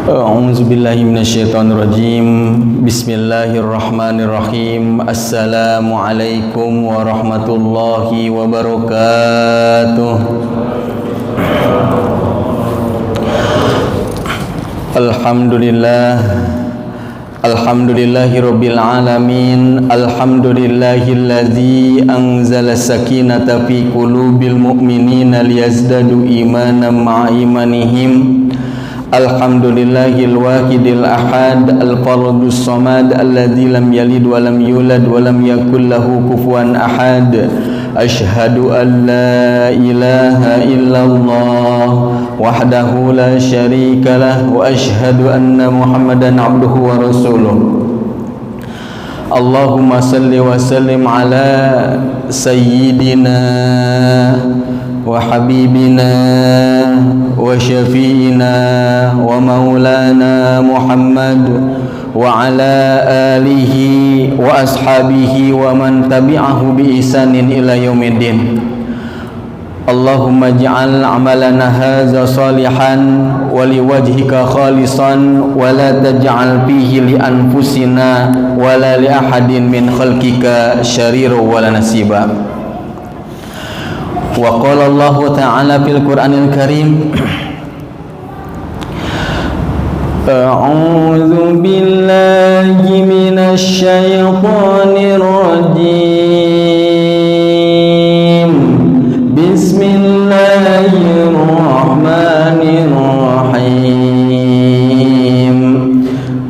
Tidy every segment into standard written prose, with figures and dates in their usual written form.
A'udzubillahi minasyaitonirrajim. Bismillahirrahmanirrahim. Assalamualaikum warahmatullahi wabarakatuh. Alhamdulillahirabbil alamin. Alhamdulillahilladzi anzala sakinata fi qulubil mu'minina liyazdadu imanan ma'a imanihim. Alhamdulillahil wahidil ahad al-fardus samad alladzi lam yalid wa lam yulad wa lam yakul lahu kufuwan ahad. Asyhadu an la ilaha illallah wahdahu la syarika lah wa asyhadu anna Muhammadan abduhu wa rasuluh. Allahumma salli wa sallim ala sayyidina wa habibina wa syafi'ina wa maulana Muhammad wa ala alihi wa ashabihi wa man tabi'ahu bi ihsanin ila yaumiddin. Allahumma ij'al amalana hadza salihan wa liwajhika khalisan wa la taj'al fihi li anfusina wa la li ahadin min khalqika syariran wa la nasiba. Wa qala Allah ta'ala fil Qur'anil Karim, A'udzu billahi minasy syaithanir rajim. Bismillahirrahmanirrahim.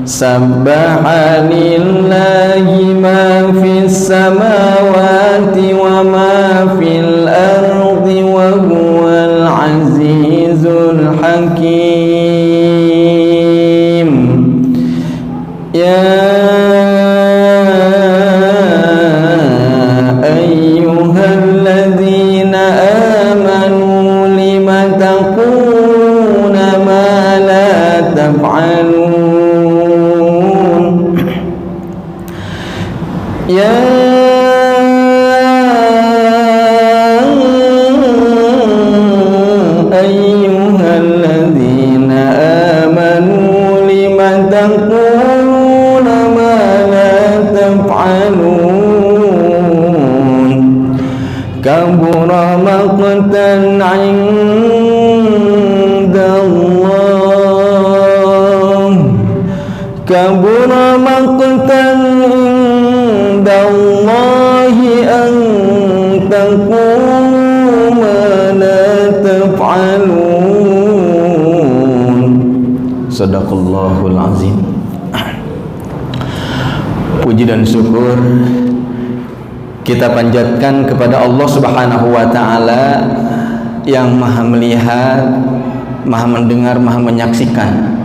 Sabbaha lillahi ma fis samawati wa ma fil ardi wa huwal azizul hakim. Ya ayyuhalladzina amanu lima taquluna ma la taf'alun. Ya ayyuhalladzina amanu lima taquluna ma la taf'alun. Kabura maqtan 'indallah. Kabura maqtan 'indallahi an taqulu ma la taf'alun. Sadaqallahul azim. Puji dan syukur kita panjatkan kepada Allah Subhanahu wa ta'ala yang maha melihat, maha mendengar, maha menyaksikan.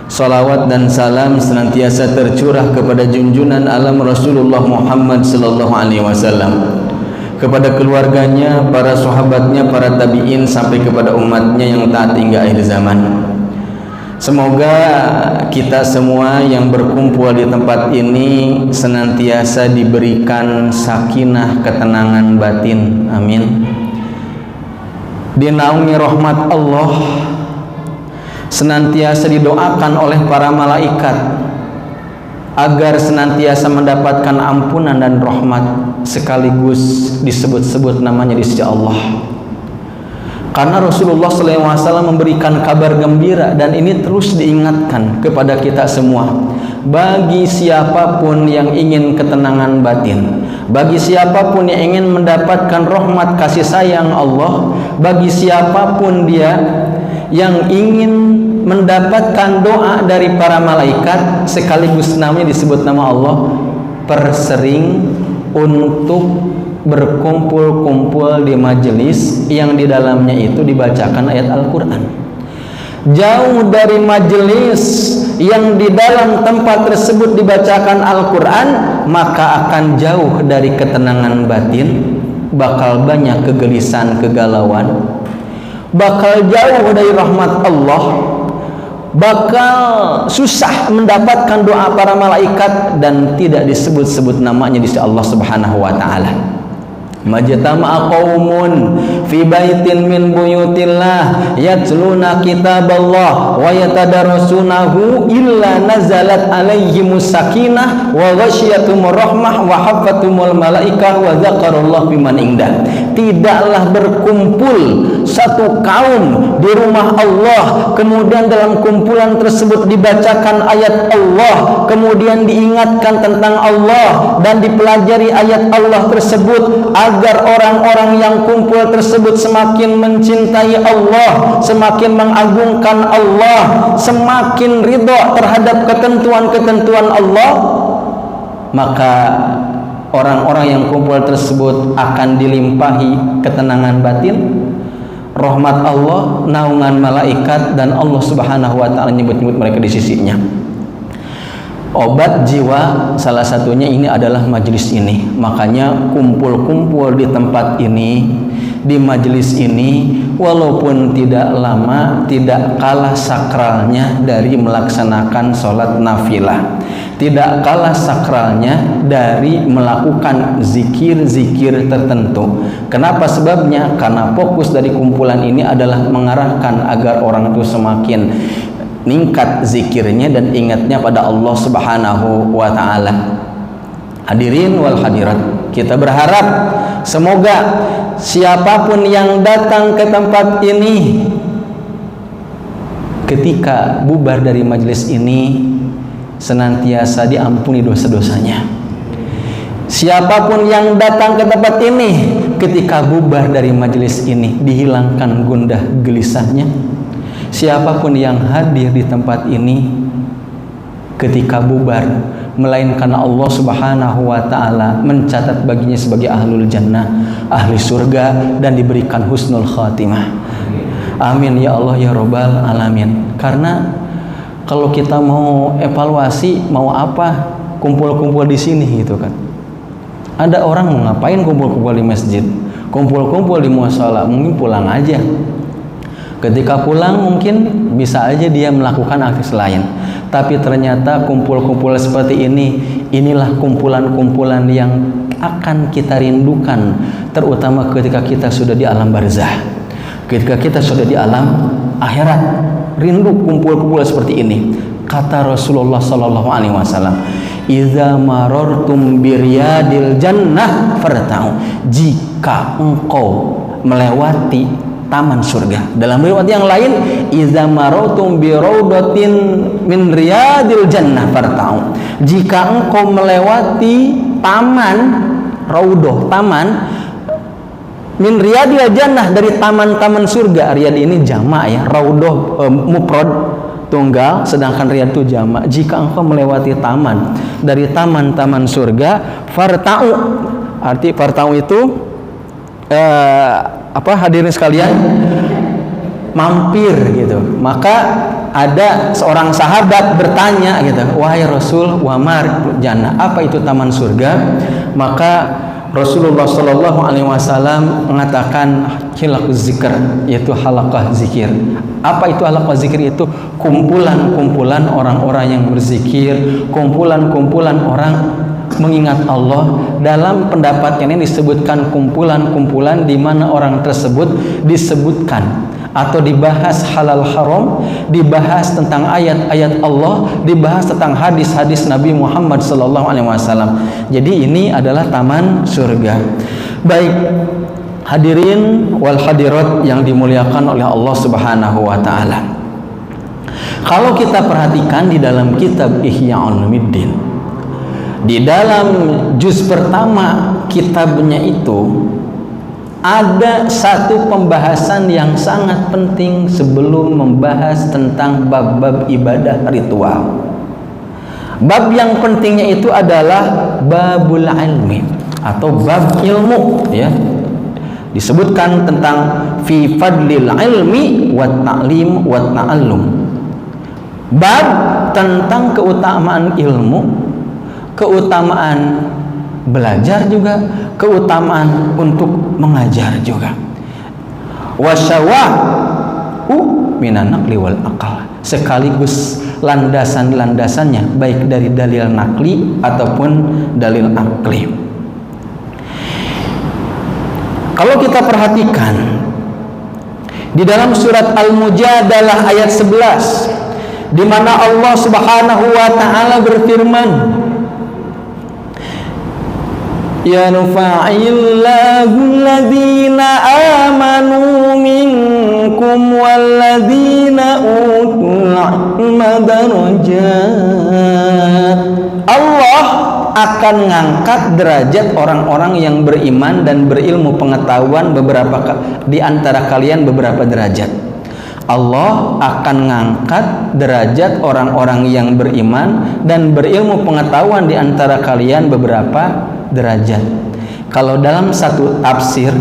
Salawat dan salam senantiasa tercurah kepada junjungan alam Rasulullah Muhammad sallallahu alaihi wasallam, kepada keluarganya, para sahabatnya, para tabi'in, sampai kepada umatnya yang taat hingga akhir zaman. Semoga kita semua yang berkumpul di tempat ini senantiasa diberikan sakinah, ketenangan batin. Amin. Dinaungi rahmat Allah, senantiasa didoakan oleh para malaikat agar senantiasa mendapatkan ampunan dan rahmat, sekaligus disebut-sebut namanya di sisi Allah. Karena Rasulullah SAW memberikan kabar gembira, dan ini terus diingatkan kepada kita semua. Bagi siapapun yang ingin ketenangan batin, bagi siapapun yang ingin mendapatkan rahmat kasih sayang Allah, bagi siapapun dia yang ingin mendapatkan doa dari para malaikat, sekaligus namanya disebut nama Allah, persering untuk berkumpul-kumpul di majelis yang di dalamnya itu dibacakan ayat Al-Quran. Jauh dari majelis yang di dalam tempat tersebut dibacakan Al-Quran, maka akan jauh dari ketenangan batin, bakal banyak kegelisahan, kegalauan, bakal jauh dari rahmat Allah, bakal susah mendapatkan doa para malaikat, dan tidak disebut-sebut namanya di sisi Allah Subhanahu wa taala. Majtama'a qaumun fi baitin min buyutillah yatluna kitaballah wa yatadarasunahu illa nazalat alaihimus sakinah wa ghasyiyatuhumur rahmah wa haffatumul malaikah wa dzakarallahu biman indah. Tidaklah berkumpul satu kaum di rumah Allah, kemudian dalam kumpulan tersebut dibacakan ayat Allah, kemudian diingatkan tentang Allah dan dipelajari ayat Allah tersebut, agar orang-orang yang kumpul tersebut semakin mencintai Allah, semakin mengagungkan Allah, semakin ridha terhadap ketentuan-ketentuan Allah. Maka orang-orang yang kumpul tersebut akan dilimpahi ketenangan batin, rahmat Allah, naungan malaikat, dan Allah Subhanahu wa taala nyebut-nyebut mereka di sisinya. Obat jiwa salah satunya ini adalah majelis ini. Makanya kumpul-kumpul di tempat ini, di majelis ini, walaupun tidak lama, tidak kalah sakralnya dari melaksanakan sholat nafilah, tidak kalah sakralnya dari melakukan zikir-zikir tertentu. Kenapa sebabnya? Karena fokus dari kumpulan ini adalah mengarahkan agar orang itu semakin ningkat zikirnya dan ingatnya pada Allah Subhanahu wa taala. Hadirin wal hadirat, kita berharap semoga siapapun yang datang ke tempat ini ketika bubar dari majelis ini senantiasa diampuni dosa-dosanya. Siapapun yang datang ke tempat ini ketika bubar dari majelis ini dihilangkan gundah gelisahnya. Siapapun yang hadir di tempat ini ketika bubar, melainkan Allah Subhanahu wa taala mencatat baginya sebagai ahlul jannah, ahli surga, dan diberikan husnul khatimah. Amin ya Allah ya Rabbal alamin. Karena kalau kita mau evaluasi mau apa kumpul-kumpul di sini gitu kan. Ada orang mau ngapain kumpul-kumpul di masjid, kumpul-kumpul di mushola, mungkin pulang aja. Ketika pulang mungkin bisa aja dia melakukan aktivitas lain. Tapi ternyata kumpul-kumpul seperti ini, inilah kumpulan-kumpulan yang akan kita rindukan, terutama ketika kita sudah di alam barzah, ketika kita sudah di alam akhirat. Rindu kumpul-kumpul seperti ini. Kata Rasulullah sallallahu alaihi wasallam, "Idza marartum biryadil jannah farta'u." Jika engkau melewati taman surga. Dalam riwayat yang lain, "Idza marartum bi raudatin min riyadil jannah farta'u." Jika engkau melewati taman, raudhah, taman min riyadil jannah, dari taman-taman surga. Riyad ini jamak ya, raudhah mufrad tunggal, sedangkan riyad itu jamak. Jika engkau melewati taman dari taman-taman surga, farta'u, arti farta'u itu hadirin sekalian, mampir gitu. Maka ada seorang sahabat bertanya gitu, "Wahai Rasul, wa mar jannah, apa itu taman surga?" Maka Rasulullah Shallallahu Alaihi Wasallam mengatakan hilaquz zikr, yaitu halaqah zikir. Apa itu halaqah zikir? Itu kumpulan-kumpulan orang-orang yang berzikir, kumpulan-kumpulan orang mengingat Allah. Dalam pendapat ini disebutkan kumpulan-kumpulan di mana orang tersebut disebutkan atau dibahas halal haram, dibahas tentang ayat-ayat Allah, dibahas tentang hadis-hadis Nabi Muhammad SAW. Jadi ini adalah taman surga. Baik, hadirin wal hadirat yang dimuliakan oleh Allah Subhanahu wa taala. Kalau kita perhatikan di dalam kitab Ihya Ulumuddin, di dalam juz pertama kitabnya itu ada satu pembahasan yang sangat penting sebelum membahas tentang bab-bab ibadah ritual. Bab yang pentingnya itu adalah babul ilmi atau bab ilmu ya. Disebutkan tentang fi fadlil ilmi wat ta'lim wat ta'allum. bab tentang keutamaan ilmu, keutamaan belajar juga, keutamaan untuk mengajar juga. Wasyawa'u minan naqli wal aqal, sekaligus landasan-landasannya baik dari dalil nakli ataupun dalil akli. Kalau kita perhatikan di dalam surat Al-Mujadalah ayat 11, di mana Allah Subhanahu wa taala berfirman, yarfa'illahu alladhina amanu minkum walladhina utul ilma darajat. Allah akan mengangkat derajat orang-orang yang beriman dan berilmu pengetahuan di antara kalian beberapa derajat. Allah akan mengangkat derajat orang-orang yang beriman dan berilmu pengetahuan di antara kalian beberapa derajat. Kalau dalam satu tafsir,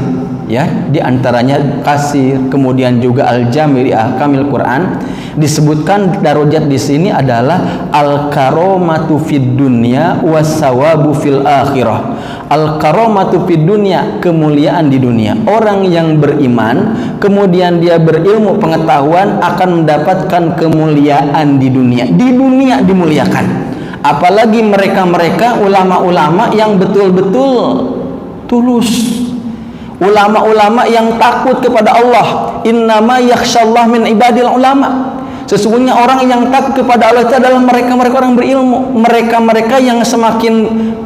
ya, di antaranya Kasir, kemudian juga Al-Jami' Ahkamil Quran, disebutkan darajat di sini adalah al-karamatu fid dunya was-sawabu fil akhirah. Al-karamatu fid dunya, kemuliaan di dunia. Orang yang beriman kemudian dia berilmu pengetahuan akan mendapatkan kemuliaan di dunia. Di dunia dimuliakan. Apalagi mereka-mereka ulama-ulama yang betul-betul tulus, ulama-ulama yang takut kepada Allah. Innama yakhsyallah min ibadil ulama. Sesungguhnya orang yang takut kepada Allah itu adalah mereka-mereka orang berilmu. Mereka-mereka yang semakin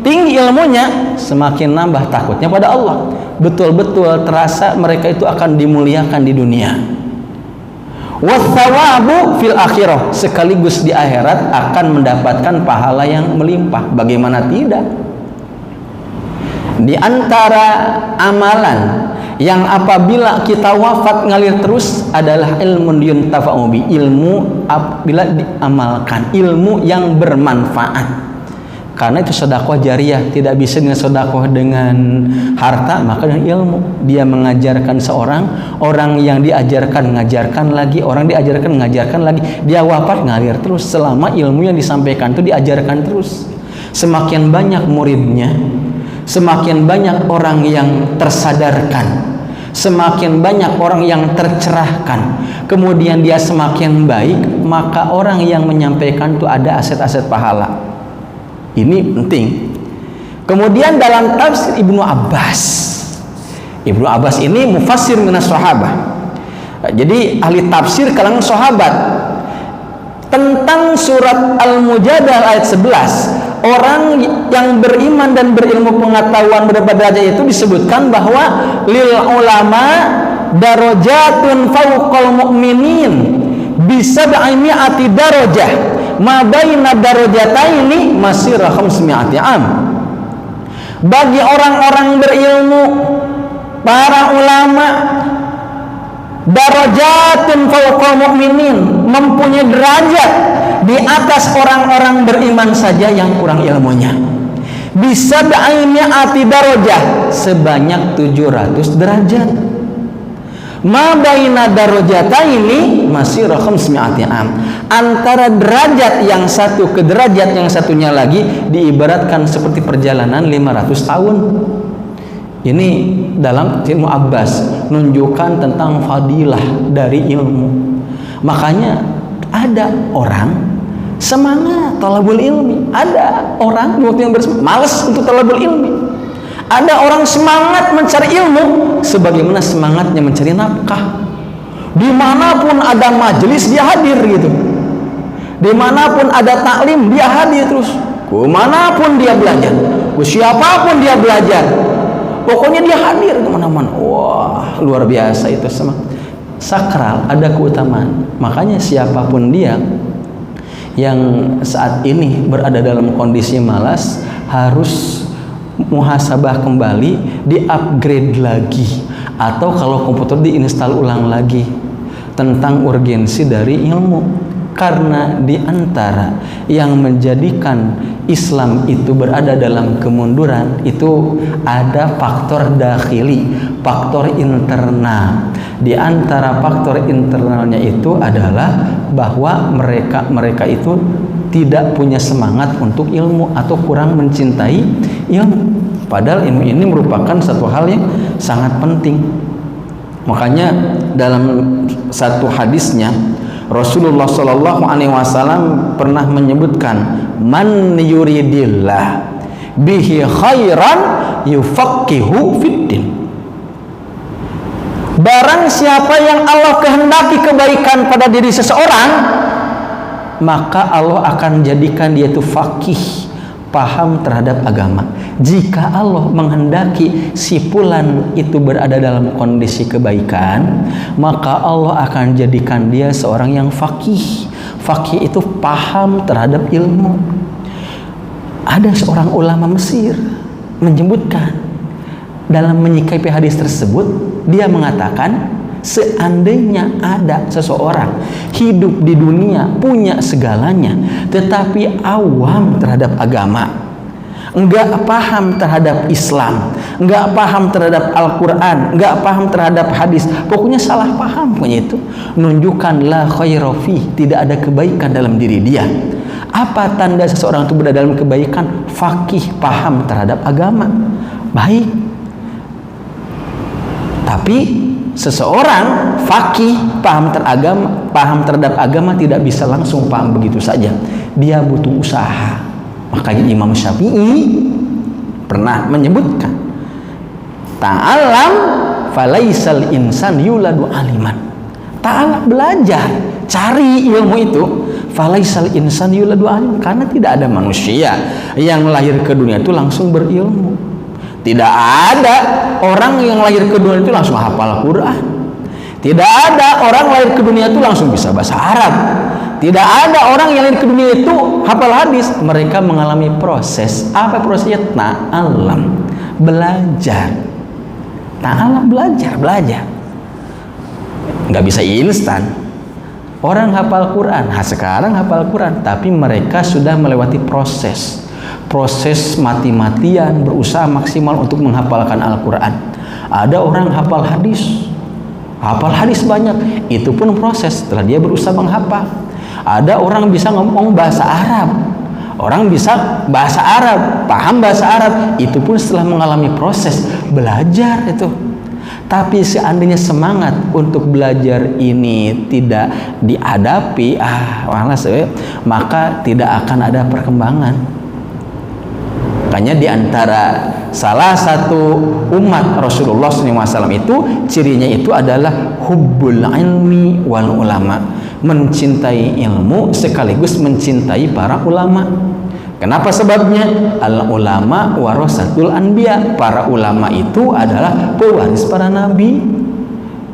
tinggi ilmunya, semakin nambah takutnya pada Allah. Betul-betul terasa mereka itu akan dimuliakan di dunia. Wassawabu fil akhirah, sekaligus di akhirat akan mendapatkan pahala yang melimpah. Bagaimana tidak? Di antara amalan yang apabila kita wafat ngalir terus adalah ilmu yuntafa'u bi, ilmu apabila diamalkan, ilmu yang bermanfaat. Karena itu sedekah jariyah, tidak bisa dengan sedekah dengan harta, maka dengan ilmu. Dia mengajarkan seorang, orang yang diajarkan mengajarkan lagi, orang diajarkan mengajarkan lagi. Dia wafat ngalir terus selama ilmu yang disampaikan itu diajarkan terus. Semakin banyak muridnya, semakin banyak orang yang tersadarkan, semakin banyak orang yang tercerahkan, kemudian dia semakin baik, maka orang yang menyampaikan itu ada aset-aset pahala. Ini penting. Kemudian dalam tafsir Ibnu Abbas ini mufassir minas sahabah, jadi ahli tafsir kalangan sahabat, tentang surat Al-Mujadalah ayat 11, orang yang beriman dan berilmu pengetahuan beberapa derajat itu disebutkan bahwa lil ulama darajatun fawqal mu'minin bisab'i mi'ati darajah ma baina darajataini masirah 500 am. Bagi orang-orang berilmu, para ulama, darajatun fawqal mu'minin, mempunyai derajat di atas orang-orang beriman saja yang kurang ilmunya. Bisa bi'aimi'ati darajah, sebanyak 700 derajat. Ma baina darajataini masirah 500 am. Antara derajat yang satu ke derajat yang satunya lagi diibaratkan seperti perjalanan 500 tahun. Ini dalam ilmu Abbas menunjukkan tentang fadilah dari ilmu. Makanya ada orang semangat talabul ilmi, ada orang yang malas untuk talabul ilmi. Ada orang semangat mencari ilmu sebagaimana semangatnya mencari nafkah. Dimanapun ada majelis dia hadir gitu. Dimanapun ada taklim dia hadir terus. Kemanapun dia belajar, siapapun dia belajar, pokoknya dia hadir kemana-mana. Wah, luar biasa itu semangat. Sakral, ada keutamaan. Makanya siapapun dia yang saat ini berada dalam kondisi malas harus muhasabah kembali, di-upgrade lagi, atau kalau komputer diinstal ulang lagi tentang urgensi dari ilmu. Karena di antara yang menjadikan Islam itu berada dalam kemunduran, itu ada faktor dakhili, faktor internal. Di antara faktor internalnya itu adalah bahwa mereka itu tidak punya semangat untuk ilmu atau kurang mencintai ilmu. Padahal ilmu ini merupakan satu hal yang sangat penting. Makanya dalam satu hadisnya Rasulullah Shallallahu Alaihi Wasallam pernah menyebutkan, man yuridillah bihi khairan yufaqihu fiddin. Barang siapa yang Allah kehendaki kebaikan pada diri seseorang, maka Allah akan jadikan dia itu faqih, paham terhadap agama. Jika Allah menghendaki si fulan itu berada dalam kondisi kebaikan, maka Allah akan jadikan dia seorang yang faqih. Faqih itu paham terhadap ilmu. Ada seorang ulama Mesir menyebutkan dalam menyikapi hadis tersebut, dia mengatakan, seandainya ada seseorang hidup di dunia punya segalanya tetapi awam terhadap agama, enggak paham terhadap Islam, enggak paham terhadap Al-Quran, enggak paham terhadap hadis, pokoknya salah paham, pokoknya itu menunjukkan la khaira fi, tidak ada kebaikan dalam diri dia. Apa tanda seseorang itu berada dalam kebaikan? Faqih, paham terhadap agama. Baik, tapi seseorang faqih, paham terhadap agama tidak bisa langsung paham begitu saja. Dia butuh usaha. Makanya Imam Syafi'i pernah menyebutkan, ta'alam falaisal insan yuladu aliman. Ta'alam, belajar, cari ilmu itu. Falaisal insan yuladu aliman, karena tidak ada manusia yang lahir ke dunia itu langsung berilmu. Tidak ada orang yang lahir ke dunia itu langsung hafal Quran. Tidak ada orang lahir ke dunia itu langsung bisa bahasa Arab. Tidak ada orang yang lahir ke dunia itu hafal hadis. Mereka mengalami proses. Apa prosesnya? Ta'alam, belajar. Ta'alam, belajar. Nggak bisa instan. Orang hafal Quran, sekarang hafal Quran, tapi mereka sudah melewati proses mati-matian berusaha maksimal untuk menghafalkan Al-Quran. Ada orang hafal hadis banyak, itu pun proses setelah dia berusaha menghafal. Ada orang bisa ngomong bahasa Arab, orang bisa bahasa Arab, paham bahasa Arab, itu pun setelah mengalami proses belajar itu. Tapi seandainya semangat untuk belajar ini tidak dihadapi, malas, maka tidak akan ada perkembangan. Makanya di antara salah satu umat Rasulullah SAW itu cirinya itu adalah hubbul ilmi wal ulama, mencintai ilmu sekaligus mencintai para ulama. Kenapa sebabnya? Al ulama warasatul anbiya, para ulama itu adalah pewaris para nabi.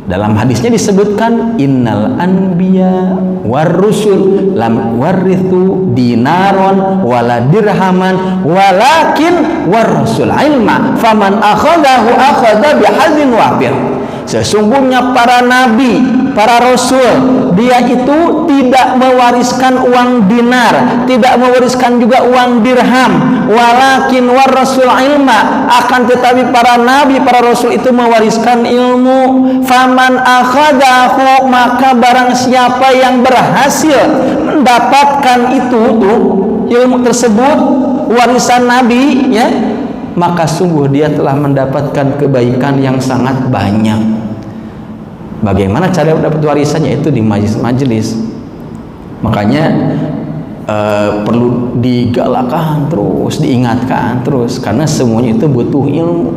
Dalam hadisnya disebutkan, innal anbiya war rusul lam warithu dinaron wala dirhaman walakin warasul ilma faman akhadahu akhadha bihadzin wafir. Sesungguhnya para nabi, para rasul, dia itu tidak mewariskan uang dinar, tidak mewariskan juga uang dirham, walakin warasul ilma, akan tetapi para nabi, para rasul itu mewariskan ilmu. Faman akhadahu, maka barang siapa yang berhasil mendapatkan itu tuh ilmu tersebut, warisan nabi, ya, maka sungguh dia telah mendapatkan kebaikan yang sangat banyak. Bagaimana cara dapat warisannya? Itu di majelis. Makanya perlu digalakkan terus, diingatkan terus, karena semuanya itu butuh ilmu.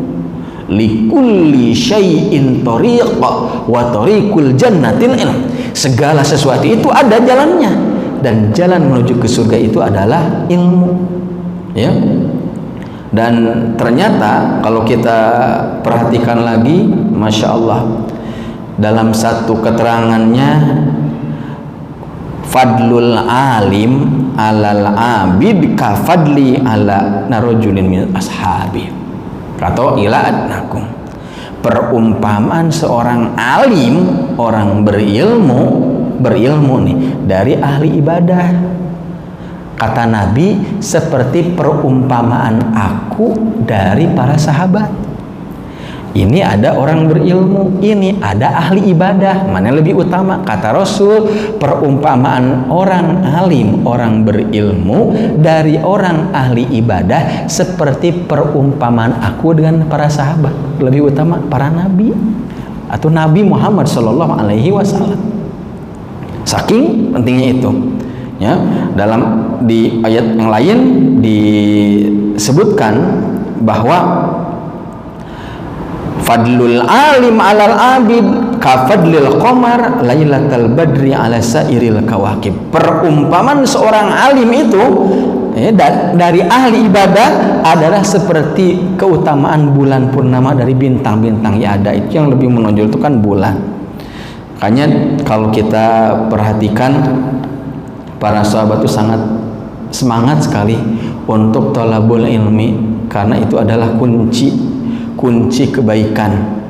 Likulli syai'in tariqa wa tariqul jannatil ilm. Segala sesuatu itu ada jalannya, dan jalan menuju ke surga itu adalah ilmu. Ya. Dan ternyata kalau kita perhatikan lagi, Masya Allah, dalam satu keterangannya, fadlul alim alal abid ka fadli ala narojulin min ashabi atau ila adnakum. Perumpamaan seorang alim, orang berilmu nih, dari ahli ibadah. Kata Nabi, seperti perumpamaan aku dari para sahabat. Ini ada orang berilmu, ini ada ahli ibadah. Mana yang lebih utama? Kata Rasul, perumpamaan orang alim, orang berilmu dari orang ahli ibadah seperti perumpamaan aku dengan para sahabat. Lebih utama para nabi atau Nabi Muhammad Shallallahu Alaihi Wasallam. Saking pentingnya itu. Ya, di ayat yang lain disebutkan bahwa fadlul alim alal abid kafadlil qamar lailatal badri ala sairil kawakib. Perumpamaan seorang alim itu dari ahli ibadah adalah seperti keutamaan bulan purnama dari bintang-bintang yang ada. Itu yang lebih menonjol itu kan bulan. Makanya kalau kita perhatikan, para sahabat itu sangat semangat sekali untuk thalabul ilmi, karena itu adalah kunci kebaikan.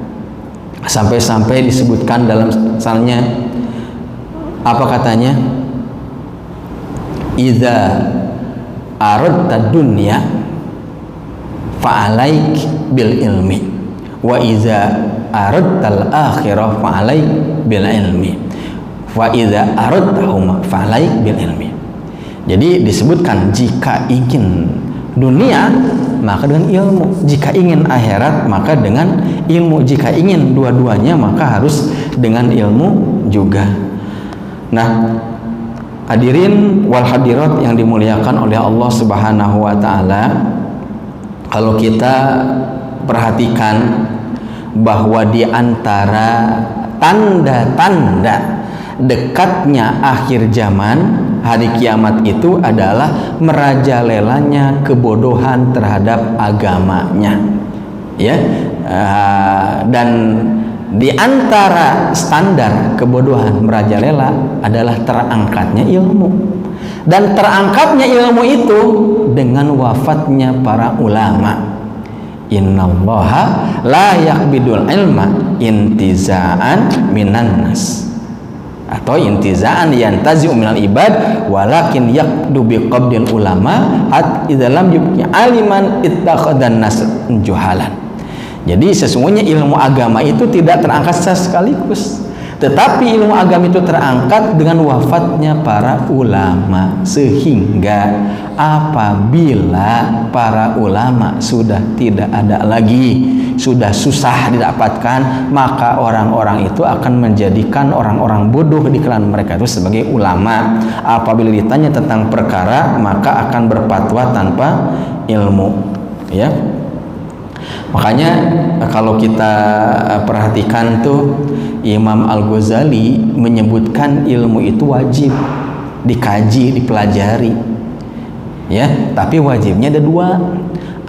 Sampai-sampai disebutkan dalam misalnya apa katanya, idza aradta dunya fa'alaik bil ilmi wa idza aradtal akhirah fa'alaik bil ilmi wa idza aradtahuma fa'alaik bil ilmi. Jadi disebutkan jika ingin dunia maka dengan ilmu, jika ingin akhirat maka dengan ilmu, jika ingin dua-duanya maka harus dengan ilmu juga. Nah, hadirin wal hadirat yang dimuliakan oleh Allah Subhanahu wa taala, kalau kita perhatikan bahwa di antara tanda-tanda dekatnya akhir zaman, hari kiamat itu adalah merajalelanya kebodohan terhadap agamanya, ya. Dan di antara standar kebodohan merajalela adalah terangkatnya ilmu, dan terangkatnya ilmu itu dengan wafatnya para ulama. Innallaha la yaqbidul ilma intiza'an minan nas, atau intiza'an yantazi'u minal ibad walakin yaqdu biqabdil ulama at idzalam yubqi aliman ittakhadhan nas juhalan. Jadi sesungguhnya ilmu agama itu tidak terangkat secara sekaligus, tetapi ilmu agama itu terangkat dengan wafatnya para ulama, sehingga apabila para ulama sudah tidak ada lagi, sudah susah didapatkan, maka orang-orang itu akan menjadikan orang-orang bodoh di kalangan mereka itu sebagai ulama. Apabila ditanya tentang perkara maka akan berfatwa tanpa ilmu, ya. Makanya kalau kita perhatikan tuh, Imam Al-Ghazali menyebutkan ilmu itu wajib dikaji, dipelajari, ya. Tapi wajibnya ada dua,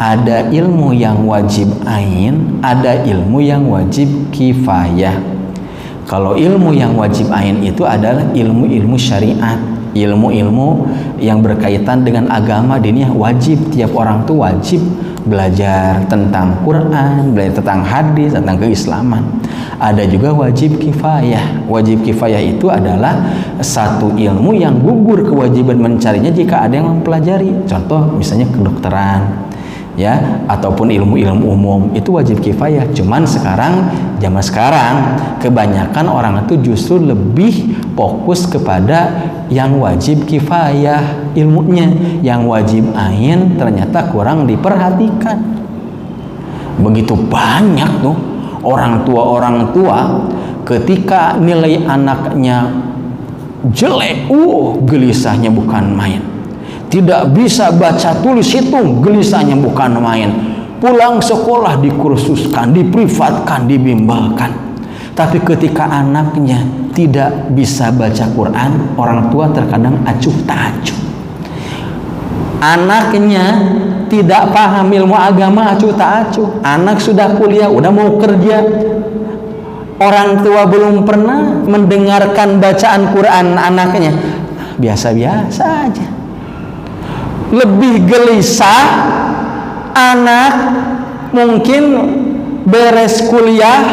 ada ilmu yang wajib ain, ada ilmu yang wajib kifayah. Kalau ilmu yang wajib ain itu adalah ilmu-ilmu syariat, ilmu-ilmu yang berkaitan dengan agama diniyah, wajib, tiap orang tuh wajib belajar tentang Quran, belajar tentang hadis, tentang keislaman. Ada juga wajib kifayah. Wajib kifayah itu adalah satu ilmu yang gugur kewajiban mencarinya jika ada yang mempelajari. Contoh misalnya kedokteran, ya, ataupun ilmu-ilmu umum, itu wajib kifayah. Cuman zaman sekarang kebanyakan orang itu justru lebih fokus kepada yang wajib kifayah ilmunya, yang wajib ain ternyata kurang diperhatikan. Begitu banyak tuh orang tua ketika nilai anaknya jelek, gelisahnya bukan main. Tidak bisa baca tulis hitung, gelisahnya bukan main. Pulang sekolah dikursuskan, diprivatkan, dibimbelkan. Tapi ketika anaknya tidak bisa baca Quran, orang tua terkadang acuh tak acuh. Anaknya tidak paham ilmu agama, acuh tak acuh. Anak sudah kuliah, udah mau kerja, orang tua belum pernah mendengarkan bacaan Quran anaknya, biasa-biasa aja. Lebih gelisah anak mungkin beres kuliah,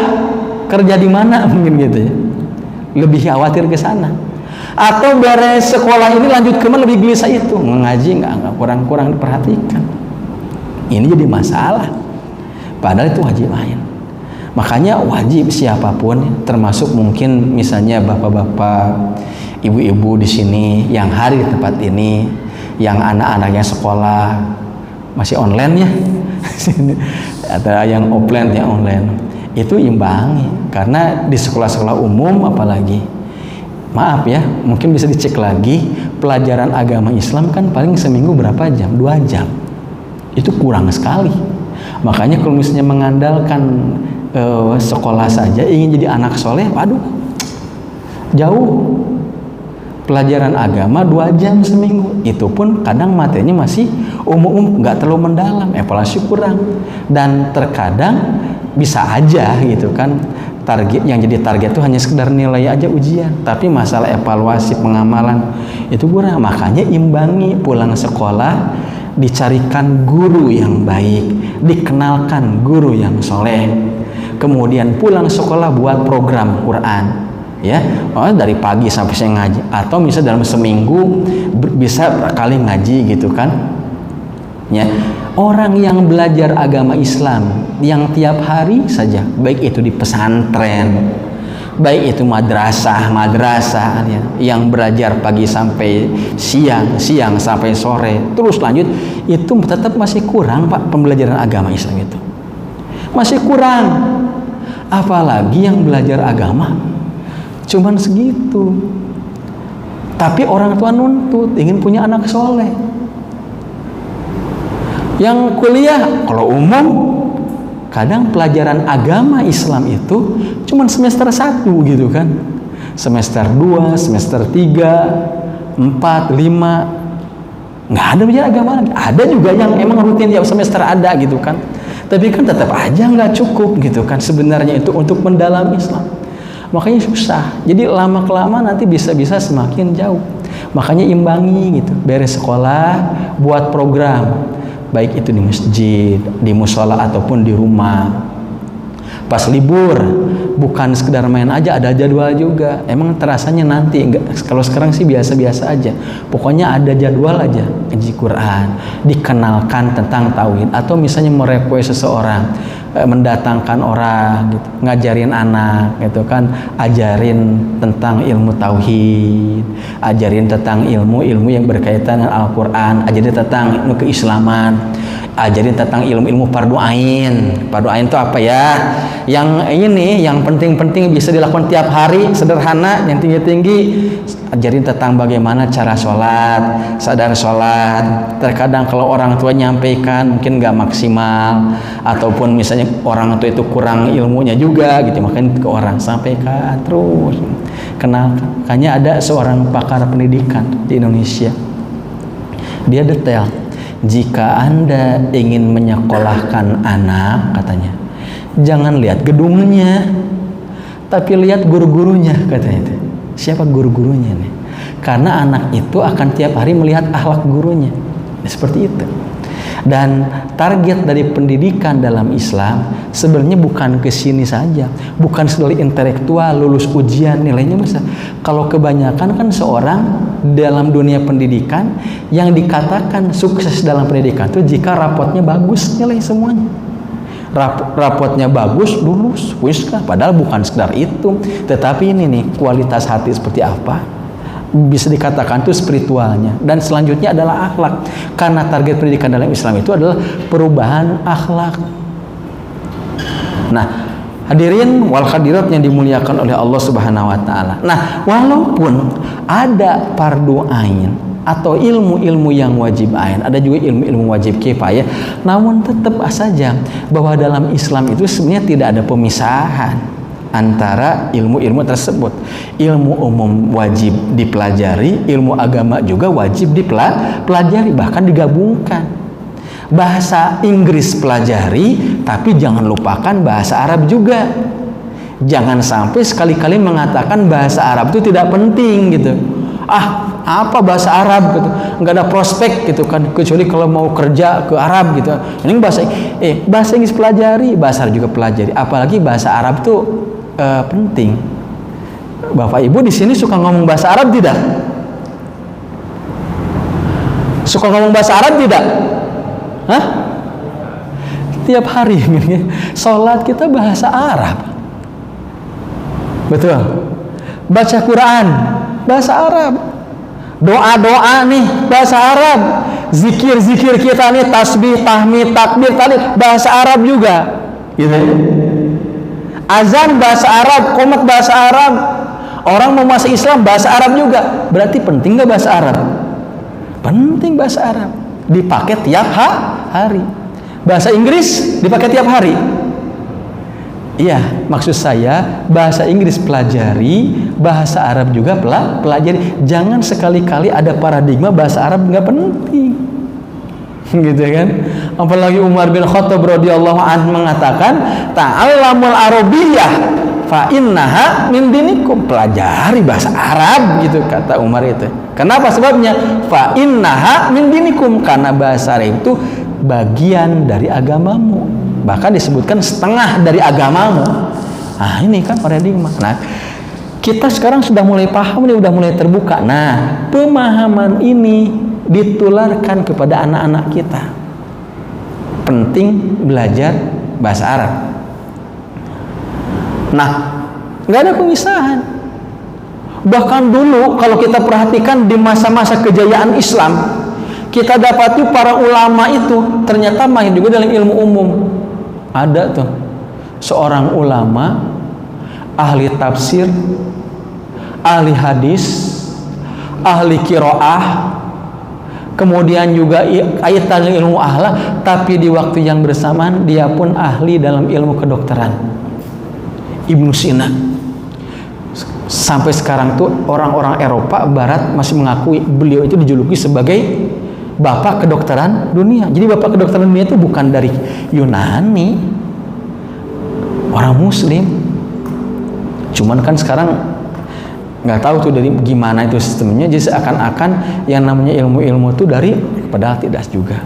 kerja di mana mungkin gitu ya. Lebih khawatir ke sana. Atau beres sekolah ini lanjut ke mana lebih gelisah itu, ngaji nggak kurang diperhatikan. Ini jadi masalah. Padahal itu wajib ain. Makanya wajib siapapun, termasuk mungkin misalnya bapak-bapak, ibu-ibu di sini yang hari di tempat ini, yang anak-anaknya sekolah masih online ya, atau yang offline ya online, itu imbangi. Karena di sekolah-sekolah umum apalagi, maaf ya, mungkin bisa dicek lagi, pelajaran agama Islam kan paling seminggu berapa jam? 2 jam. Itu kurang sekali. Makanya kalau misalnya mengandalkan sekolah saja ingin jadi anak soleh, waduh, jauh. Pelajaran agama 2 jam seminggu, itu pun kadang materinya masih umum, nggak terlalu mendalam, evaluasi kurang, dan terkadang bisa aja gitu kan, target yang jadi target itu hanya sekedar nilai aja ujian, tapi masalah evaluasi pengamalan itu kurang. Makanya imbangi, pulang sekolah dicarikan guru yang baik, dikenalkan guru yang soleh, kemudian pulang sekolah buat program Quran ya, dari pagi sampai siang ngaji, atau misalnya dalam seminggu bisa berkali ngaji gitu kan ya. Orang yang belajar agama Islam yang tiap hari saja, baik itu di pesantren, baik itu madrasah ya, yang belajar pagi sampai siang sampai sore terus lanjut, itu tetap masih kurang Pak. Pembelajaran agama Islam itu masih kurang, apalagi yang belajar agama cuman segitu, tapi orang tua nuntut ingin punya anak soleh. Yang kuliah kalau umum, kadang pelajaran agama Islam itu cuman semester 1 gitu kan, semester 2, semester 3, 4, 5 nggak ada belajar agama lagi. Ada juga yang emang rutin tiap semester ada gitu kan, tapi kan tetap aja nggak cukup gitu kan sebenarnya itu untuk mendalam Islam. Makanya susah. Jadi lama-kelamaan nanti bisa-bisa semakin jauh. Makanya imbangi gitu. Beres sekolah, buat program, baik itu di masjid, di musola ataupun di rumah. Pas libur, bukan sekedar main aja, ada jadwal juga. Emang terasanya nanti, enggak, kalau sekarang sih biasa-biasa aja. Pokoknya ada jadwal aja, ngaji Quran, dikenalkan tentang tauhid, atau misalnya merequest seseorang, mendatangkan orang gitu, ngajarin anak gitu kan, ajarin tentang ilmu tauhid, ajarin tentang ilmu yang berkaitan dengan Al-Qur'an, ajarin tentang ilmu keislaman, ajarin tentang ilmu fardu ain. Fardu ain itu apa ya? Yang ini, yang penting-penting bisa dilakukan tiap hari, sederhana, yang tinggi-tinggi. Ajarin tentang bagaimana cara sholat, sadar sholat. Terkadang kalau orang tua nyampaikan mungkin nggak maksimal, ataupun misalnya orang tua itu kurang ilmunya juga gitu, makanya ke orang sampaikan terus, kenalkan. Makanya ada seorang pakar pendidikan di Indonesia, dia detail, jika Anda ingin menyekolahkan anak, katanya, jangan lihat gedungnya, tapi lihat guru-gurunya, katanya itu. Siapa guru-gurunya nih? Karena anak itu akan tiap hari melihat akhlak gurunya. Seperti itu. Dan target dari pendidikan dalam Islam sebenarnya bukan ke sini saja, bukan sekedar intelektual, lulus ujian nilainya besar. Kalau kebanyakan kan seorang dalam dunia pendidikan yang dikatakan sukses dalam pendidikan itu jika rapotnya bagus, nilai semuanya. Rapotnya bagus, lulus, wiskah. Padahal bukan sekedar itu, tetapi ini nih kualitas hati seperti apa, bisa dikatakan itu spiritualnya. Dan selanjutnya adalah akhlak, karena target pendidikan dalam Islam itu adalah perubahan akhlak. Nah, hadirin wal hadirat yang dimuliakan oleh Allah Subhanahu wa taala. Nah, walaupun ada fardu ain atau ilmu-ilmu yang wajib ain, ada juga ilmu-ilmu wajib kifayah, namun tetap saja bahwa dalam Islam itu sebenarnya tidak ada pemisahan antara ilmu-ilmu tersebut. Ilmu umum wajib dipelajari, ilmu agama juga wajib dipelajari, bahkan digabungkan. Bahasa Inggris pelajari, tapi jangan lupakan bahasa Arab juga. Jangan sampai sekali-kali mengatakan bahasa Arab itu tidak penting gitu. Apa bahasa Arab gitu, nggak ada prospek gitu kan, kecuali kalau mau kerja ke Arab gitu. Ini bahasa Inggris pelajari, bahasa Arab juga pelajari, apalagi bahasa Arab itu penting. Bapak Ibu di sini suka ngomong bahasa Arab tidak? Suka ngomong bahasa Arab tidak? Hah? Tiap hari sholat kita bahasa Arab. Betul. Baca Quran bahasa Arab. Doa-doa nih bahasa Arab. Zikir-zikir kita nih, tasbih, tahmid, takbir, tahlil bahasa Arab juga. Gitu. Azan bahasa Arab, qomat bahasa Arab. Orang mau masuk Islam bahasa Arab juga. Berarti penting nggak bahasa Arab? Penting bahasa Arab. Dipakai tiap hari. Bahasa Inggris dipakai tiap hari. Iya, maksud saya bahasa Inggris pelajari, bahasa Arab juga pelajari. Jangan sekali-kali ada paradigma bahasa Arab nggak penting. Gitu kan? Apalagi Umar bin Khattab radhiyallahu anhu mengatakan, ta'allamul arabiyyah fa innaha min dinikum. Pelajari bahasa Arab, gitu kata Umar itu. Kenapa sebabnya? Fa innaha min dinikum, karena bahasa Arab itu bagian dari agamamu. Bahkan disebutkan setengah dari agamamu. Nah, ini kan paradigma. Nah, kita sekarang sudah mulai paham nih, udah mulai terbuka. Nah, pemahaman ini ditularkan kepada anak-anak kita. Penting belajar bahasa Arab. Nah, nggak ada pemisahan. Bahkan dulu kalau kita perhatikan di masa-masa kejayaan Islam, kita dapati para ulama itu ternyata mahir juga dalam ilmu umum. Ada tuh seorang ulama, ahli tafsir, ahli hadis, ahli qiraah, kemudian juga kaitan ilmu akhlak, tapi di waktu yang bersamaan dia pun ahli dalam ilmu kedokteran. Ibnu Sina. Sampai sekarang tuh orang-orang Eropa Barat masih mengakui beliau itu dijuluki sebagai bapak kedokteran dunia. Jadi bapak kedokteran dunia itu bukan dari Yunani, orang Muslim. Cuman kan sekarang nggak tahu tuh dari gimana itu sistemnya. Jadi seakan-akan yang namanya ilmu-ilmu itu dari, padahal tidak juga.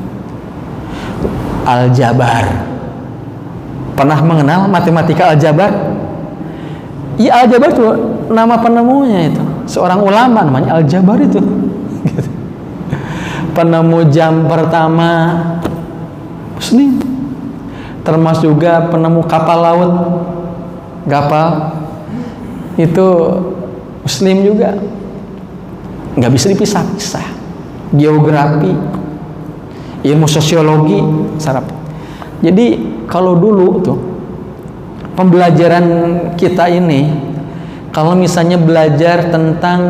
Aljabar. Pernah mengenal matematika aljabar? Iya, aljabar itu nama penemunya itu. Seorang ulama namanya Aljabar itu. Gitu. Penemu jam pertama Muslim, termasuk juga penemu kapal laut, kapal itu Muslim juga. Nggak bisa dipisah-pisah. Geografi, ilmu sosiologi, sarap. Jadi kalau dulu tuh pembelajaran kita ini, kalau misalnya belajar tentang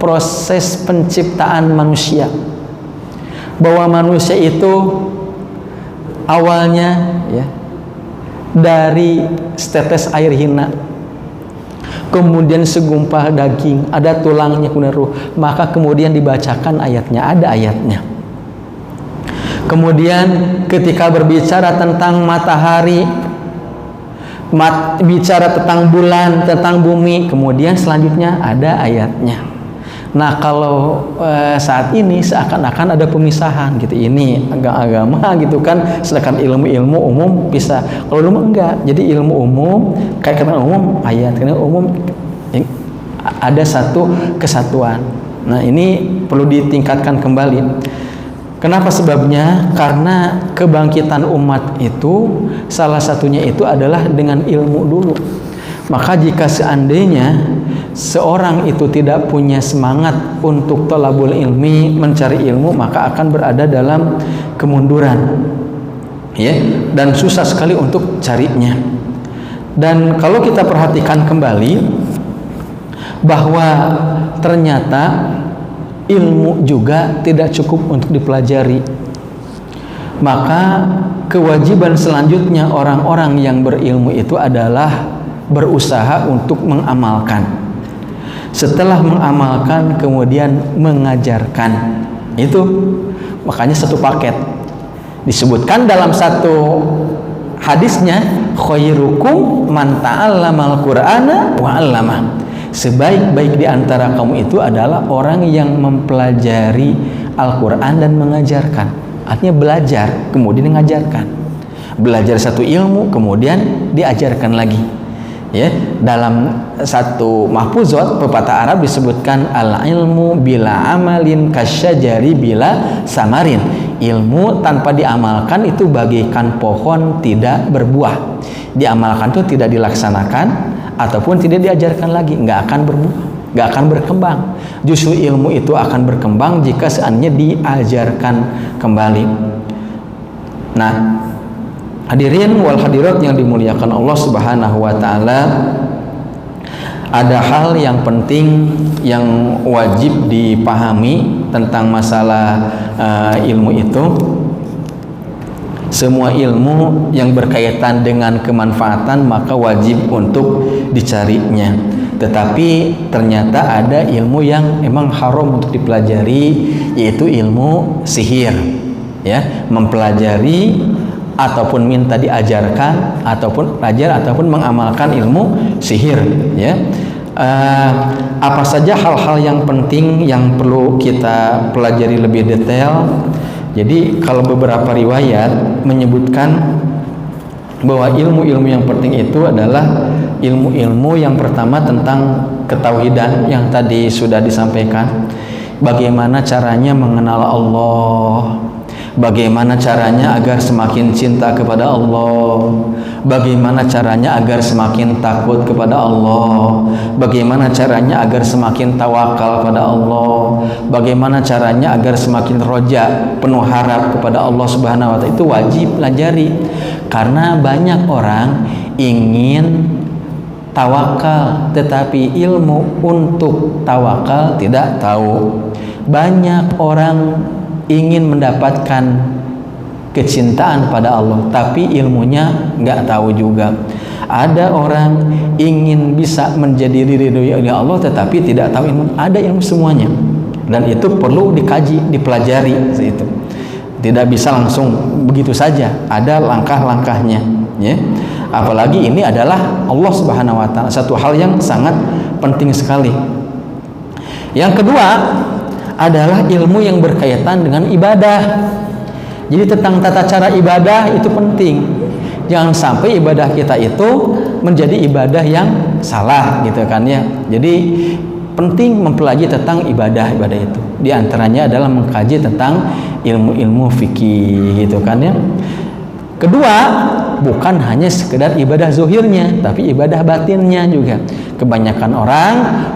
proses penciptaan manusia, bahwa manusia itu awalnya ya dari setetes air hina, kemudian segumpal daging, ada tulangnya, kemudian ruh, maka kemudian dibacakan ayatnya, ada ayatnya. Kemudian ketika berbicara tentang matahari, bicara tentang bulan, tentang bumi, kemudian selanjutnya ada ayatnya. Nah, kalau saat ini seakan-akan ada pemisahan gitu, ini agama gitu kan, sedangkan ilmu-ilmu umum bisa. Kalau dulu enggak, jadi ilmu umum kayak kata umum, ayat kata umum, ada satu kesatuan. Nah, ini perlu ditingkatkan kembali. Kenapa sebabnya? Karena kebangkitan umat itu salah satunya itu adalah dengan ilmu dulu. Maka jika seandainya seorang itu tidak punya semangat untuk thalabul ilmi, mencari ilmu, maka akan berada dalam kemunduran, ya, dan susah sekali untuk carinya. Dan kalau kita perhatikan kembali bahwa ternyata ilmu juga tidak cukup untuk dipelajari, maka kewajiban selanjutnya orang-orang yang berilmu itu adalah berusaha untuk mengamalkan. Setelah mengamalkan, kemudian mengajarkan. Itu makanya satu paket. Disebutkan dalam satu hadisnya, khairukum man ta'allamal qur'ana wa 'allamah. Sebaik-baik di antara kamu itu adalah orang yang mempelajari Al-Quran dan mengajarkan. Artinya belajar, kemudian mengajarkan. Belajar satu ilmu, kemudian diajarkan lagi. Ya, dalam satu mahfuzat pepatah Arab disebutkan al ilmu bila amalin kasyajari bila samarin. Ilmu tanpa diamalkan itu bagaikan pohon tidak berbuah. Diamalkan itu tidak dilaksanakan ataupun tidak diajarkan lagi, nggak akan berbuah, nggak akan berkembang. Justru ilmu itu akan berkembang jika seandainya diajarkan kembali. Nah, hadirin wal hadirat yang dimuliakan Allah Subhanahu wa taala, ada hal yang penting yang wajib dipahami tentang masalah ilmu itu. Semua ilmu yang berkaitan dengan kemanfaatan maka wajib untuk dicarinya. Tetapi ternyata ada ilmu yang emang haram untuk dipelajari, yaitu ilmu sihir. Ya, mempelajari ataupun minta diajarkan ataupun belajar ataupun mengamalkan ilmu sihir, ya. Apa saja hal-hal yang penting yang perlu kita pelajari lebih detail. Jadi kalau beberapa riwayat menyebutkan bahwa ilmu-ilmu yang penting itu adalah ilmu-ilmu yang pertama tentang ketauhidan yang tadi sudah disampaikan. Bagaimana caranya mengenal Allah, bagaimana caranya agar semakin cinta kepada Allah, bagaimana caranya agar semakin takut kepada Allah, bagaimana caranya agar semakin tawakal kepada Allah, bagaimana caranya agar semakin roja, penuh harap kepada Allah Subhanahu wa taala. Itu wajib pelajari, karena banyak orang ingin tawakal tetapi ilmu untuk tawakal tidak tahu. Banyak orang ingin mendapatkan kecintaan pada Allah tapi ilmunya nggak tahu juga. Ada orang ingin bisa menjadi ridho oleh Allah tetapi tidak tahu ilmu. Ada ilmu semuanya dan itu perlu dikaji, dipelajari. Itu tidak bisa langsung begitu saja, ada langkah-langkahnya, ya. Apalagi ini adalah Allah Subhanahu wa taala, satu hal yang sangat penting sekali. Yang kedua adalah ilmu yang berkaitan dengan ibadah. Jadi tentang tata cara ibadah itu penting. Jangan sampai ibadah kita itu menjadi ibadah yang salah, gitu kan ya. Jadi penting mempelajari tentang ibadah-ibadah itu. Di antaranya adalah mengkaji tentang ilmu-ilmu fikih, gitu kan ya. Kedua, bukan hanya sekedar ibadah zohirnya, tapi ibadah batinnya juga. Kebanyakan orang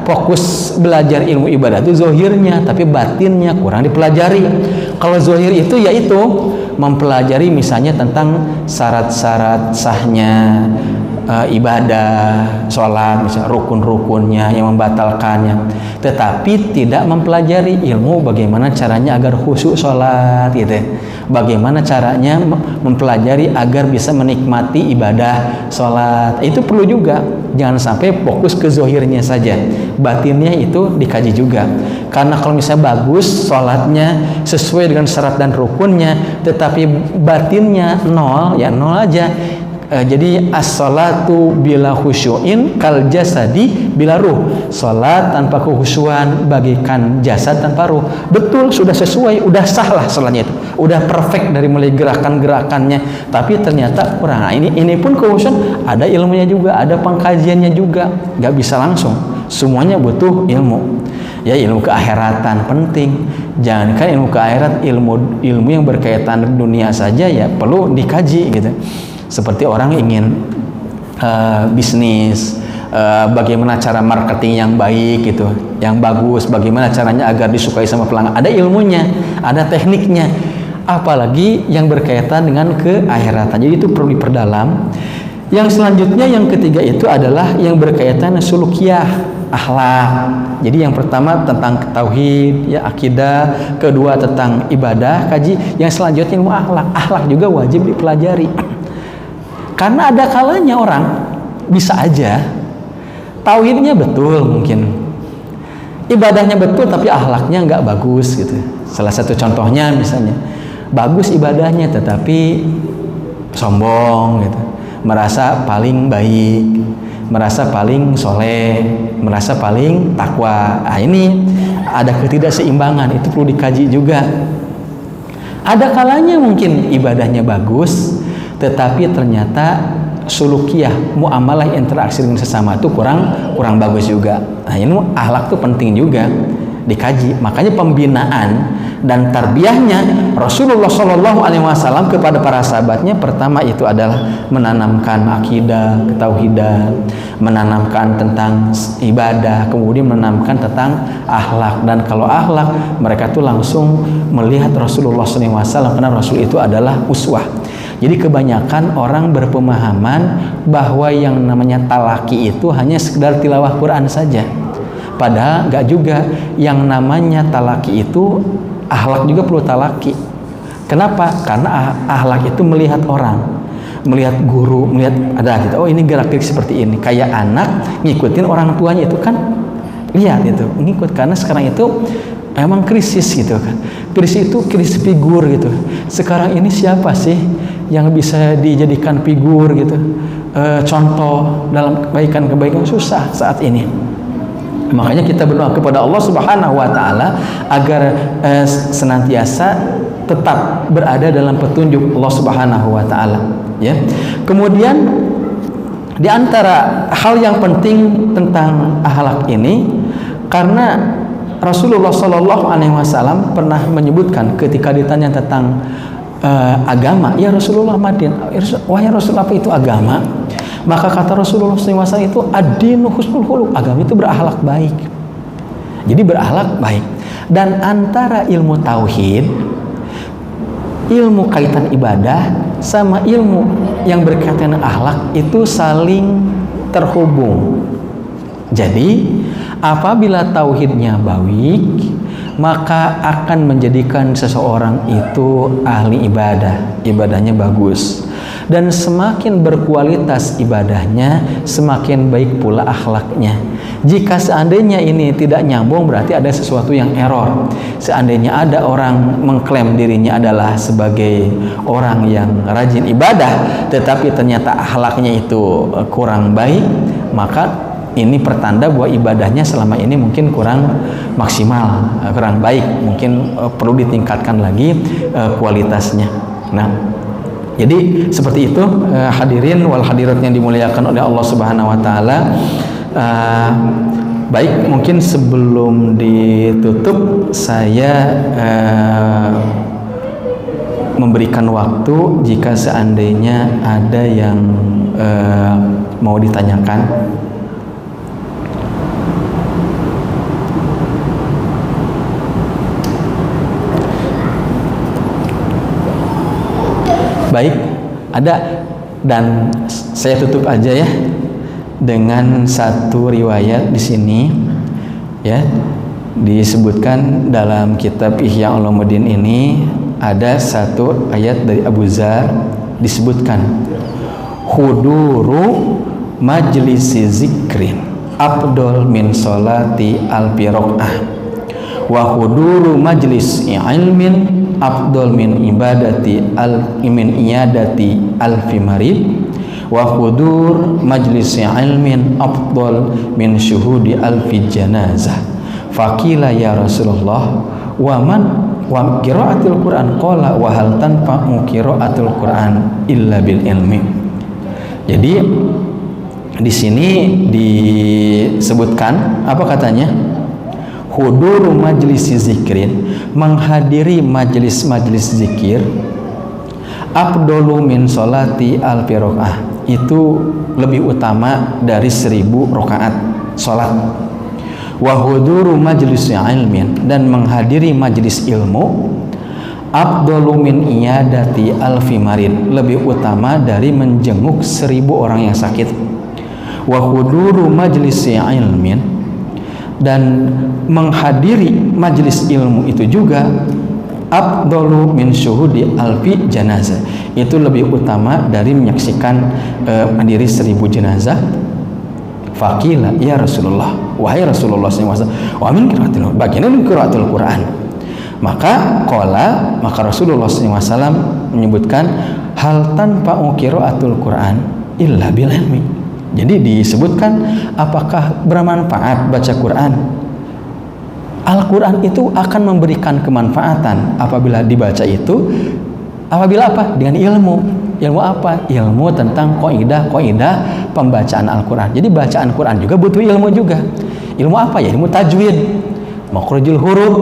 fokus belajar ilmu ibadah itu zohirnya, tapi batinnya kurang dipelajari. Kalau zohir itu yaitu mempelajari misalnya tentang syarat-syarat sahnya ibadah, sholat, misalnya rukun-rukunnya yang membatalkannya, tetapi tidak mempelajari ilmu bagaimana caranya agar khusyuk sholat, gitu. Bagaimana caranya mempelajari agar bisa menikmati ibadah sholat, itu perlu juga. Jangan sampai fokus ke zohirnya saja, batinnya itu dikaji juga. Karena kalau misalnya bagus sholatnya sesuai dengan syarat dan rukunnya, tetapi batinnya nol, ya nol aja. Jadi as-salatu bila khusyu'in kal jasadi bila ruh. Salat tanpa kekhusyuan bagaikan jasad tanpa ruh. Betul, sudah sesuai, udah sah lah salatnya itu. Udah perfect dari mulai gerakan-gerakannya, tapi ternyata kurang. Nah, ini pun kekhusyuan ada ilmunya juga, ada pengkajiannya juga. Gak bisa langsung. Semuanya butuh ilmu. Ya, ilmu keakhiratan penting. Jangankan ilmu keakhirat, ilmu yang berkaitan dunia saja ya perlu dikaji, gitu. Seperti orang ingin bisnis, bagaimana cara marketing yang baik, gitu, yang bagus, bagaimana caranya agar disukai sama pelanggan. Ada ilmunya, ada tekniknya. Apalagi yang berkaitan dengan keakhiratan. Jadi itu perlu diperdalam. Yang selanjutnya, yang ketiga itu adalah yang berkaitan sulukiyah, akhlak. Jadi yang pertama tentang tauhid, ya, akidah. Kedua tentang ibadah, kaji. Yang selanjutnya ilmu akhlak. Akhlak juga wajib dipelajari. Karena ada kalanya orang bisa aja tauhidnya betul, mungkin ibadahnya betul tapi akhlaknya nggak bagus, gitu. Salah satu contohnya misalnya bagus ibadahnya tetapi sombong, gitu, merasa paling baik, merasa paling soleh, merasa paling takwa. Nah, ini ada ketidakseimbangan, itu perlu dikaji juga. Ada kalanya mungkin ibadahnya bagus tetapi ternyata sulukiyah, muamalah, interaksi dengan sesama itu kurang bagus juga. Nah, ini akhlak tuh penting juga dikaji. Makanya pembinaan dan tarbiyahnya Rasulullah Shallallahu Alaihi Wasallam kepada para sahabatnya pertama itu adalah menanamkan akidah, ketauhidan, menanamkan tentang ibadah, kemudian menanamkan tentang akhlak. Dan kalau akhlak, mereka tuh langsung melihat Rasulullah SAW karena Rasul itu adalah uswah. Jadi kebanyakan orang berpemahaman bahwa yang namanya talaki itu hanya sekedar tilawah Quran saja. Padahal enggak juga. Yang namanya talaki itu akhlak juga perlu talaki. Kenapa? Karena akhlak itu melihat orang, melihat guru, melihat ada gitu. Oh, ini gerak-gerik seperti ini. Kayak anak ngikutin orang tuanya itu kan lihat itu, ngikut. Karena sekarang itu emang krisis gitu kan. Krisis itu krisis figur gitu. Sekarang ini siapa sih yang bisa dijadikan figur gitu? Contoh dalam kebaikan-kebaikan susah saat ini. Makanya kita berdoa kepada Allah Subhanahu wa taala agar senantiasa tetap berada dalam petunjuk Allah Subhanahu wa taala, ya. Kemudian di antara hal yang penting tentang akhlak ini, karena Rasulullah Shallallahu Alaihi Wasallam pernah menyebutkan ketika ditanya tentang agama, ya Rasulullah wahai Rasulullah, apa itu agama? Maka kata Rasulullah SAW itu ad-dinu husnul khuluq, agama itu berakhlak baik. Jadi berakhlak baik. Dan antara ilmu tauhid, ilmu kaitan ibadah, sama ilmu yang berkaitan dengan akhlak itu saling terhubung. Jadi apabila tauhidnya baik, maka akan menjadikan seseorang itu ahli ibadah, ibadahnya bagus. Dan semakin berkualitas ibadahnya, semakin baik pula akhlaknya. Jika seandainya ini tidak nyambung, berarti ada sesuatu yang error. Seandainya ada orang mengklaim dirinya adalah sebagai orang yang rajin ibadah, tetapi ternyata akhlaknya itu kurang baik, maka ini pertanda bahwa ibadahnya selama ini mungkin kurang maksimal, kurang baik, mungkin perlu ditingkatkan lagi kualitasnya. Nah, jadi seperti itu, hadirin wal hadirat yang dimuliakan oleh Allah Subhanahu wa taala. Baik, mungkin sebelum ditutup saya memberikan waktu jika seandainya ada yang mau ditanyakan. Baik, ada, dan saya tutup aja ya dengan satu riwayat di sini, ya. Disebutkan dalam kitab Ihya Ulumuddin ini ada satu ayat dari Abu Dzar, disebutkan huduru majlisi zikrin afdol min sholati alfi rakaah wa huduru majlis ilmin afdol min ibadati min iyadati alfi marid wa hudur majlis ilmin afdol min syuhudi alfi janazah. Faqila ya Rasulullah wa man wa qiraatul Quran, qala wa hal tanfa'u qiraatul Quran illa bil ilmi. Jadi di sini disebutkan apa katanya? Huduru majlis zikrin, menghadiri majlis-majlis zikir, afdolu min sholati alfi rakaah, itu lebih utama dari 1000 rakaat salat. Wa huduru majlis ilmin, dan menghadiri majlis ilmu, afdolu min iyadati alfi marid, lebih utama dari menjenguk 1000 orang yang sakit. Wa huduru majlis ilmin, dan menghadiri majlis ilmu itu juga afdalu min syuhudi alfi janazah, itu lebih utama dari menyaksikan mandiri 1000 jenazah. Faqila ya Rasulullah, wahai Rasulullah SAW, wa min qiraatil, bagian qiraatul Quran. Maka Rasulullah SAW menyebutkan hal tanfa'u qiraatul Quran illa bil ilmi. Jadi disebutkan apakah bermanfaat baca Quran? Al-Quran itu akan memberikan kemanfaatan apabila dibaca itu, apabila apa? Dengan ilmu. Ilmu apa? Ilmu tentang kaidah pembacaan Al-Qur'an. Jadi bacaan Quran juga butuh ilmu juga. Ilmu apa ya? Ilmu tajwid, makhrajul huruf,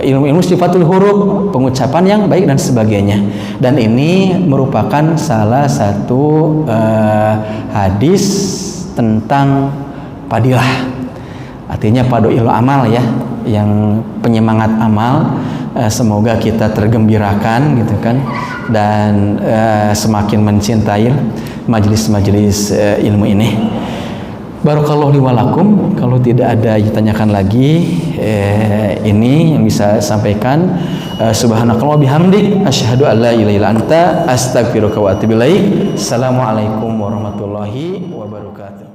ilmu sifatul huruf, pengucapan yang baik dan sebagainya. Dan ini merupakan salah satu hadis tentang padilah. Artinya padoil amal ya, yang penyemangat amal. Semoga kita tergembirakan gitu kan, dan semakin mencintai majelis-majelis ilmu ini. Barakallahu li wa lakum. Kalau tidak ada ditanyakan lagi, ini yang bisa sampaikan. Subhanakallah bihamdik asyhadu an la ilaha illa anta astaghfiruka wa atubu ilaik. Assalamualaikum warahmatullahi wabarakatuh.